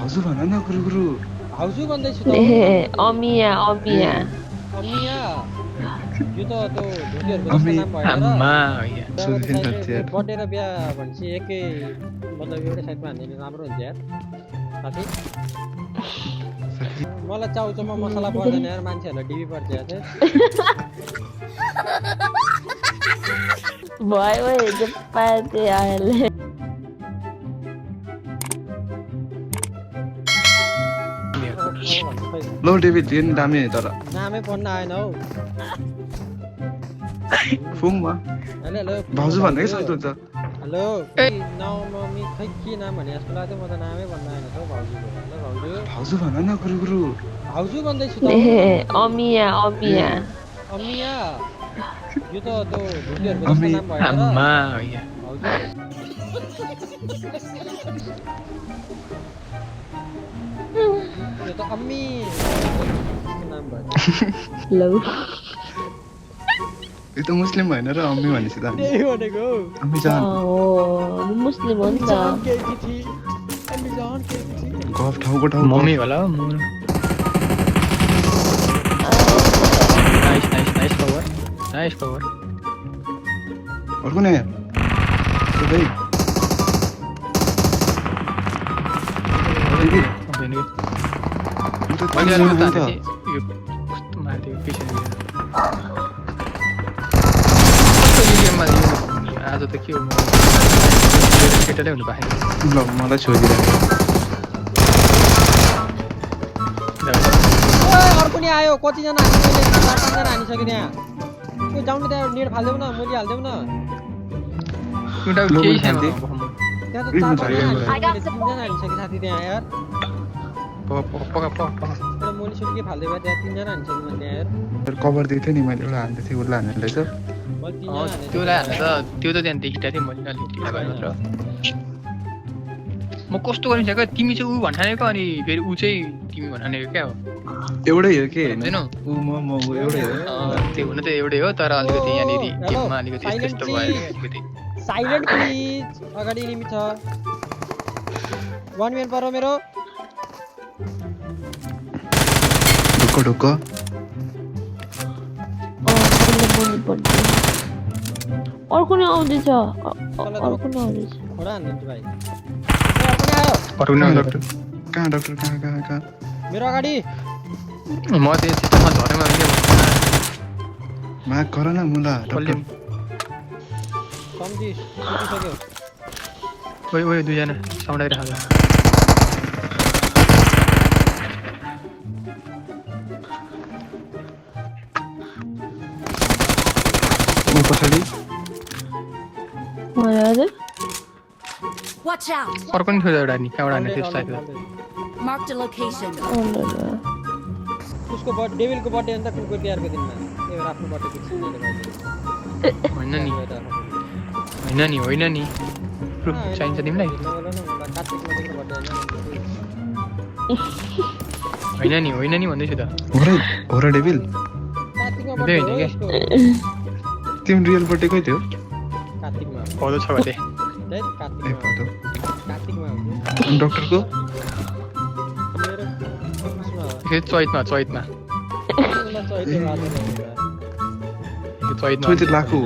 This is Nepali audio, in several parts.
भाउजू भन न गुरु भाउजू भन्दैछु त अमिया अमिया यो त त्यो धोतीहरुको जस्तो नाम भएन र बर्थडे र बिहा भन्छ एकै मतलब एउटै साइडमा हान्दिने राम्रो हुन्छ यार साथी मलाई चाउचाउमा मसला पर्दैन यार मान्छेहरुलाई डिबी पर्छ यार भयो हिजो पार्टी आएले लो डेभिड दिन दामी तर नामै पढ्न आएन हौ फुङमा हेलो भाउजू भन्दै सक्दो त हेलो नाउमी खै के नाम भने जस्तो लाग्यो म त नामै भन्न आएन त भाउजूको हेलो भाउजू भन न गुरु भाउजू भन्दैछु त अमिया यो त त्यो धोतीहरुको जस्तो नाम भएन र भाउजू यो त अम्मी नाम भयो लौ यो त मुस्लिम भएन र अम्मी भनेपछि त त्यही भनेको अम्मी जान मुस्लिम हो नि त अम्मी जान गफ ठाउँको मम्मी होला नाइस कभर अर्को नै भाइ आज त के हो केटाले हुनु पाएन ल मलाई छोडिदिनु अर्को नि आयो कति जना हानिसक्यो 4-5 जना हानिसक्यो त्यहाँ त्यो जाउन त्यहाँ नेट फाल्देऊ न मोली हाल्देऊ न एउटा केही छैन त्यहाँ त 4-5 जना हानिसक्यो साथी त्यहाँ यार एउटा मोली सुली के फाल्दै भयो त्यहाँ 3 जना हानिसक्यो मैले त्यहाँ यार कभर दिएको थिएँ नि मैले एउटा हान्दै थिएँ उसलाई हान्ने रहेछ त्योलाई हाल्नु त त्यो त त्यहाँ देखिरहेको थिएँ मैले अलिक ढिला भयो मात्र म कस्तो गरिसक्यो तिमी चाहिँ ऊ भन्ठानेको अनि फेरि ऊ चाहिँ तिमी भन्ठानेको क्या हो एउटै हो के हैन ऊ म एउटै हो त्यो हुन त एउटै हो तर अलिकति यहाँनिर गेममा अलिकति यस्तो भयो अलिकति साइलेन्ट प्लिज अगाडि एनिमी छ 1 म्यान पर मेरो ढुक्क अर्को नै आउँदैछ खोला हान्दिन्छु भाइ अर्को नि डाक्टर कहाँ मेरो अगाडि म त यस्तोमा झरेमा माग गर न मुला सम्झी सक्यो ओइ दुईजना साउन्डाइरहेको पछाडि Watch out! अर्को नि थियो एउटा नि कहाँबाट हान्ने थियो साइड Marked a location. उसको बर्थडे डेभिलको बर्थडे अन्त कुकुर तिहारको दिनमा त्यो आफ्नो बर्थडे होइन नि प्रुफ चाहिन्छ तिमीलाई होइन नि भन्दैछु त हो र डेभिल तिम्रो रियल बर्थडे कहिले थियो कार्तिकमा पौधो छ भने डाक्टरको चैतमा लाखो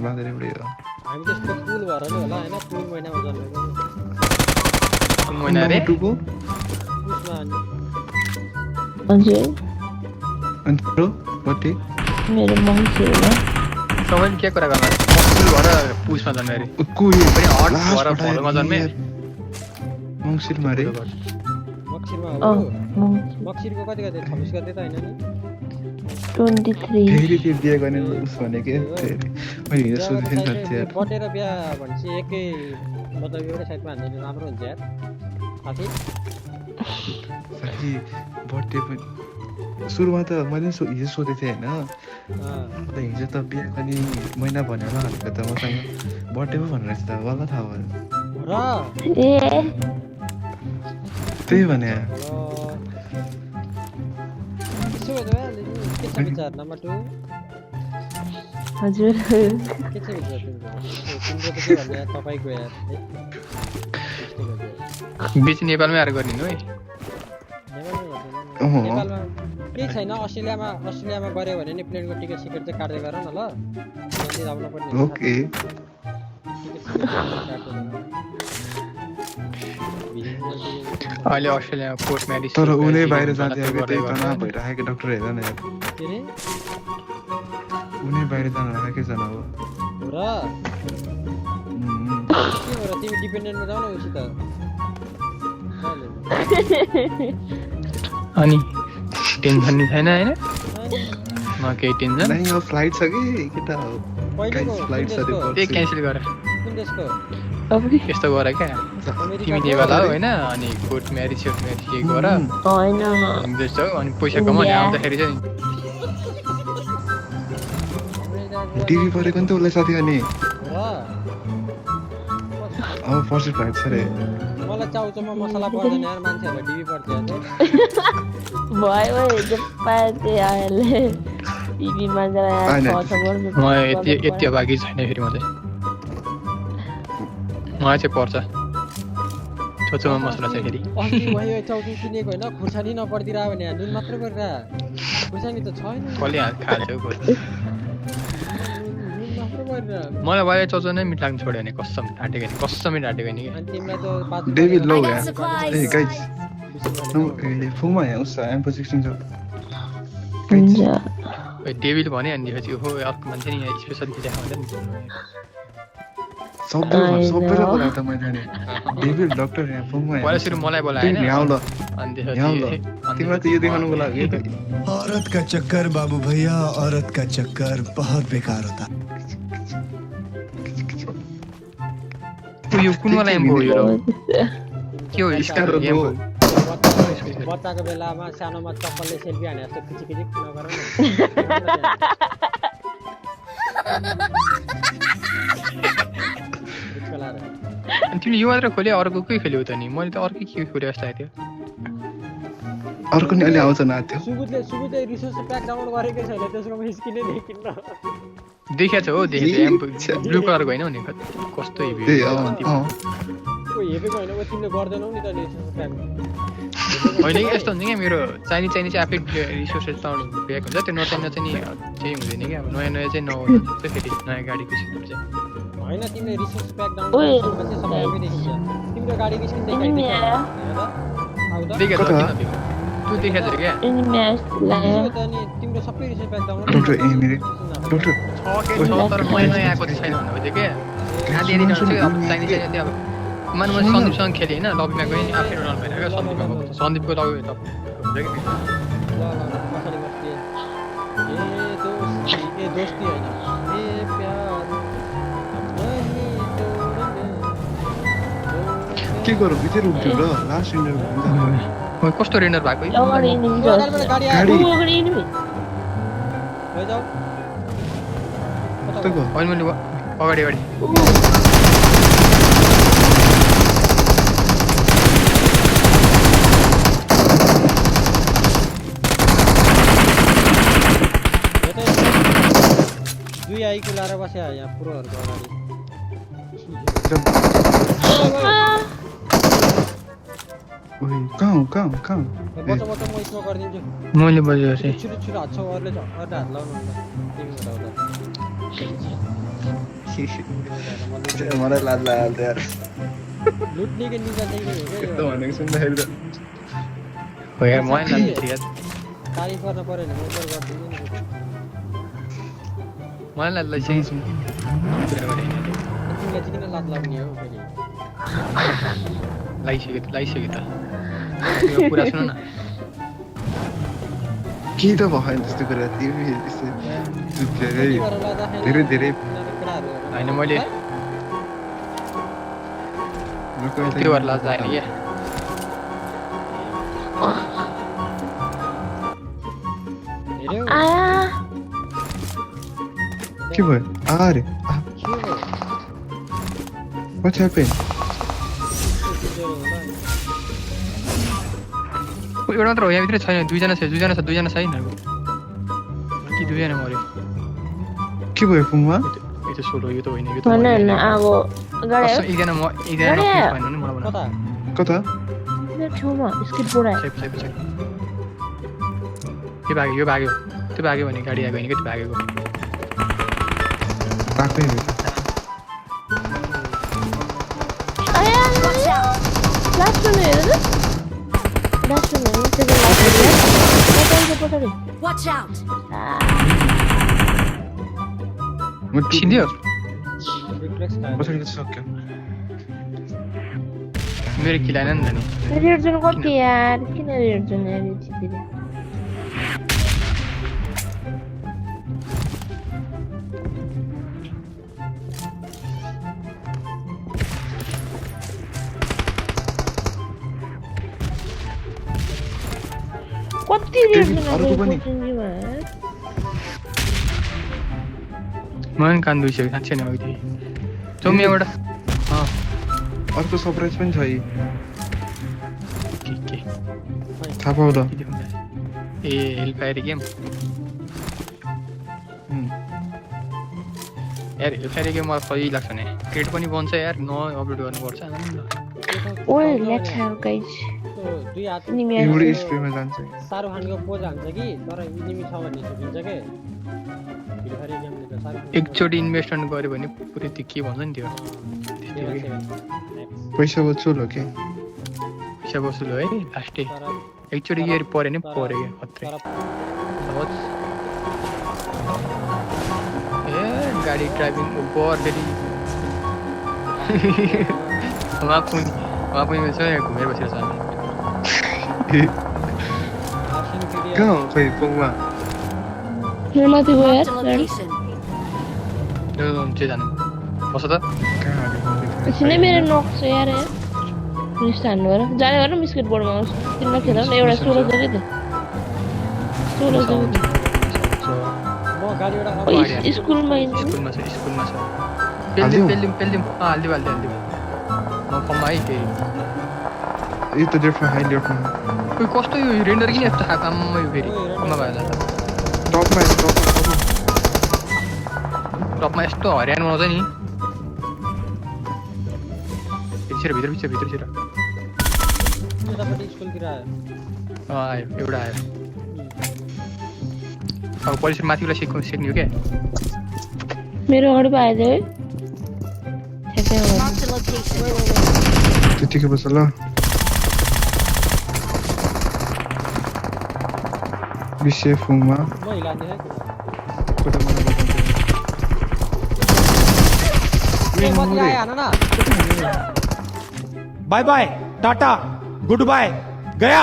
बाँधेर एउटै हो हामी त्यस्तो कुल भएर नि होला हैन कुल महिनामा जन्मेको महिना रे टुको पुसमा हजुर अनि तिम्रो बर्थडे मेरो मङ्सिर हो तपाईले के कुरा गर्नु कुल भएर पुसमा जन्मे रे कुल पनि हट भएर फलोमा जन्मे मङ्सिरमा रे मक्सिरमा हो मक्सिरको कति 26 गते त हैन नि 23 फेरि त्यो बिहे गर्ने उस भनेको मैले हिजो सोधेँ नि त बर्थडे र बिहा भन्छ एकै मतलब एउटै साइडमा हान्दिने राम्रो हुन्छ यार साथी बर्थडे पनि सुरुमा त मैले हिजो सोधेको थिएँ होइन हिजो त बिहा पनि महिना भन्यो होला भनेको त मसँग बर्थडे पो भनेर रहेछ त बल्ल थाहा भयो त्यही भने विचार नम्बर 2 हजुर के छ विचार तिम्रो त के भन्ने तपाईको यार बेच नेपालमै आएर गर्ने है नेपालमा केही छैन अस्ट्रेलियामा गऱ्यो भने नि प्लेनको टिकट सिकेट चाहिँ काट्दै गर न ल जल्दी आउन पर्ने ओके अहिले अस्ट्रेलियामा पोर्ट म्यारिज तर उनी बाहिर जाँदै त्यही तनाव भइरहेको डाक्टर हेर न यार के रे उनी बाहिर जान राखेकै छैन अब र के हो र तिमी डिपेन्डेन्टमा जाऊ न उसित अनि टेन्सन नि छैन हैन म केही टेन्सन नै यो फ्लाइट छ कि केटा हो पहिलेको फ्लाइट छ त्यही क्यान्सल गर कुन देशको यस्तो गर क्या तिमी नेपाल आऊ हैन अनि कोर्ट म्यारिज के गर होइन जस्तो अनि पैसा कमाउने आउँदाखेरि चाहिँ टिभी परेको नि त उसलाई साथी अनि र अब फर्स्ट फ्लाइट छ रे मलाई चाउचाउमा मसला पर्दैन यार मान्छेहरुलाई टिभी पर्छ यार भयो हिजो पाते आले टिभीमा गएर म यति अभागी छैन फेरि म चाहिँ मलाई चाहिँ पर्छ छोचोमा मसला चाहिँ फेरि अस्ति भयो चाउचाउ किनेको हैन खुर्सानी नपर्दिरा भने नुन मात्र गरेर खुर्सानी त छैन कसले खान्छ हौ नुन मात्र गरेर मलाई वाले चौचौ नै मिठ लाग्न छोड्यो भने कसमै ढाटेको नि अनि तिमीलाई त पाँच डेभिड लो I यार got supplies. ए गाइस फुमा यहाँ उस M16 छ हुन्छ डेभिड भने अनि पछि हो अर्को मान्छे नि यहाँ स्पेसल खिचा हुन्छ नि सबैलाई बोलाए त मैले नि डेभिड डाक्टर यहाँ फुमा पहिला सुरु मलाई बोलायो हैन यहाँ ल अनि यहाँ ल त्यसपछि तिमीलाई त यो देखाउनुको लागि औरत का चक्कर बाबू भैया औरत का चक्कर बहुत बेकार होता यो कुन वाला एम्बो यो के हो स्टार एम्बो बच्चाको बेलामा सानोमा चप्पलले सेल्फी हाने जस्तो खिचिखिचिक नगर अनि तिमीले यो मात्र खोले अर्को के खेल्यौ त नि मैले त अर्कै के खोले जस्तो लाग्यो अर्को नि अलि आउँछ नाथ्यो सुबुतले रिसोर्स प्याक डाउनलोड गरेकै छैन त्यसको स्किनै देखिन्न देखेको छ हो देखेको एम्बो ब्लू कलरको हैन नि कस्तो हेभी कोही हेपेको होइन तिमीले गर्दैनौ नि त रिसोर्स प्याक होइन यस्तो हुन्छ क्या मेरो चाहिने चाहिँ आफै रिसोर्सेस डाउनलोड ब्याक हुन्छ त्यो नचाहिने चाहिँ केही हुँदैन क्या अब नयाँ चाहिँ नहुन्छ फेरि नयाँ गाडीको स्किन चाहिँ होइन तिमीले रिसोर्स प्याक डाउनलोड गरेपछि सबै एमबी देखिन्छ तिम्रो गाडीको स्किन देखाइदिन्छ देखेको छ तँ देखेको छ क्या अनि तिम्रो सबै resource pack download doctor A मेरो डाक्टर तर नयाँ आएको चाहिँ छैन भन्नुभयो क्या कहाँ दिइदिनु हुन्छ अब चाहिने चाहिँ अब मानु मैले सन्दीपसँग खेलेँ होइन लबीमा गएँ आफै रन भएर क्या सन्दीपमा गएको सन्दीपको लबी हुन्छ कि दोस्ती होइन ए प्यार के गरौँ बितेर उठ्यो र लास्ट इन्डर कस्तो रेन्डर भएको गाडी गाडी लैजाऊ कताको होइन मैले अगाडि दुई आइको लाएर बस्या यहाँ पुरोहरूको अगाडि कहाँ बच्चा म स्मोक गरिदिन्छु मैले बजेको चाहिँ छिटो हात छ अरूले हात लाउनु मलाई लाज लाग्यो यार लुट्ने के निका चाहिँ यस्तो भनेको सुन्दाखेरि त हो यार मलाई लाग्छ यार तारिफ गर्न पर्यो भने म पनि गर्दिन्छु नि मलाई लाग्छ चाहिँ तिमीलाई चाहिँ किन लाज लाग्ने हो फेरि लाइसक्यो त पुरा सुन न के त भयो त्यस्तो कुरा धेरै धेरै होइन मैले त्यो भएर लाज लाग्यो क्या के भयो अरे What happened? एउटा मात्र हो यहाँभित्र छैन दुईजना छ छैन कि दुईजना मऱ्यो के भयो पुङमा यो त सोलो यो त होइन यो त अब गाडी एकजना भएन नि मलाई कता कता मेरो छेउमा स्केटबोर्ड आयो पछि पछि यो भाग्यो त्यो भाग्यो भने गाडी आयो भने के त्यो भागेको आफै हो आया लास्ट वन हेर त लास्ट वन हो सेकेन्ड लास्ट पछाडि Watch out! म सिन्दियो रिफ्लेक्स खायो पछाडि त सक्यो मेरो किलाएन नि त नि रेड जोन कति यार किन रेड जोन यार यतितिर कति रेड जोन अर्को पनि। मन कान दुइसक्यो साँच्चै नै अघि चौमियाबाट अर्को सरप्राइज पनि छ यी के थाहा पाउ त के देखाउँदा ए हेलफायर गेम यार हेलफायर गेम मलाई सही लाग्छ नि क्रेड पनि बन्छ यार न अपलोड गर्नुपर्छ ओए लेखा गाइस दुई हात निमी एउटा स्पेमा जान्छ शाहरुख खानको पोज हान्छ कि तर इनिमी छ भन्ने सुनिन्छ के भिडियो गेमले त शाहरुख एकचोटि इन्भेस्टमेन्ट गर्यो भने पुरै त्यो के भन्छ नि त्यो पैसा बचुल हो के पैसा वसुल हो है लास्टै एकचोटि गेर पऱ्यो नि पऱ्यो क्या खत्रै ए गाडी ड्राइभिङ ओभर फेरि वहाँ पनि घुमेर बसिरहेछ हामी कहाँ हो खै पोङमा मेरो माथि गयो यार Marked a location. चाहिँ जानु बस त कहाँ एकछिनै मेरो नक छ यार रिस्ट हान्नु भएर जाने भएर स्केट बोर्डमा आउँछ तिनमा खेल न एउटा 16 जग्गा त 16 जग्गा म गाडीबाट स्कुलमा स्कुलमा छ पेलिदिउँ हालिदिउँ म कममा है फेरि यो त डेफमा हाई डेफमा खोइ कस्तो यो रेन्डर किन यस्तो खाएको आम्मा यो फेरि कममा भयो होला टपमा टपमा यस्तो हरियान बनाउँछ नि भित्र यतापट्टि स्कुलतिर आयो आयो एउटा आयो अब परिसर माथिबाट सिक्ने हो क्या मेरो अगाडि पो आइदियो है Marked a location. त्यतिकै बस ल विषय फुङमा म हिलान्ने है कता मलाई बताउँछु मति आयो हान न bye bye tata goodbye गया